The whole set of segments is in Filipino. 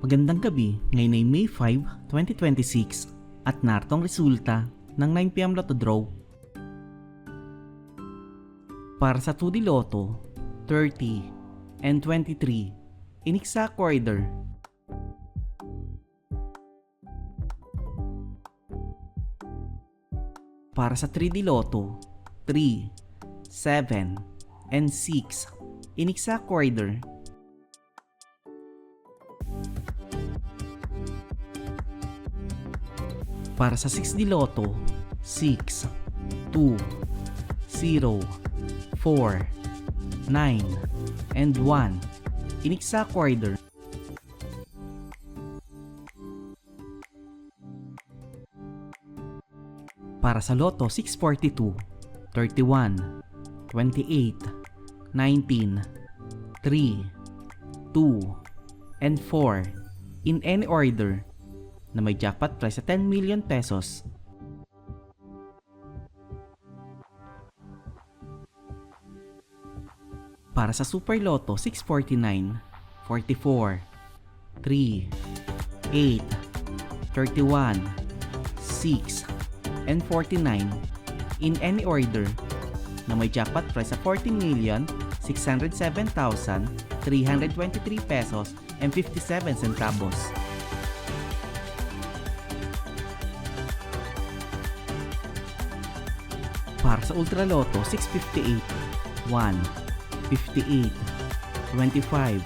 Magandang gabi, ngayon ay May 5, 2026 at narito ang resulta ng 9pm Lotto Draw. Para sa 2D Lotto, 30 and 23 in exact order. Para sa 3D Lotto, 3, 7 and 6 in exact order. Para sa 6D Lotto, 6, 2, 0, 4, 9, and 1 in exact order. Para sa Lotto 642, 31, 28, 19, 3, 2, and 4 in any order na may jackpot price sa 10 million pesos. Para sa Super Lotto 649, 44, 3, 8, 31, 6, and 49 in any order na may jackpot price sa 14,607,323 pesos and 57 centavos. Para sa Ultra Lotto 658, 1, 58, 25,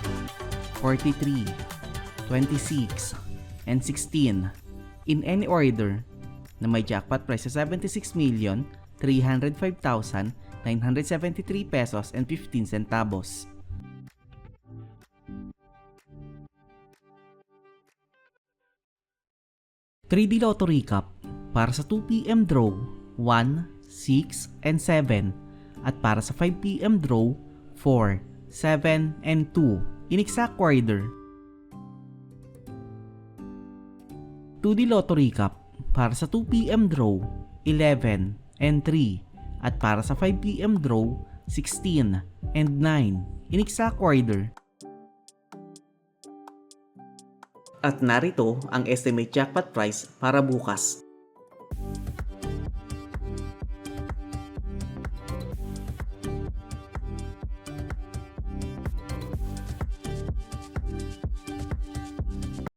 43, 26, and 16 in any order na may jackpot price sa 76,305,973 pesos and 15 centavos. (3D Lotto Recap) para sa 2pm draw 1, 6, and 7 at para sa 5pm draw 4, 7, and 2 in exact order. 2D Lotto Recap para sa 2pm draw 11 and 3 at para sa 5pm draw 16 and 9 in exact order. At narito ang estimate jackpot price para bukas.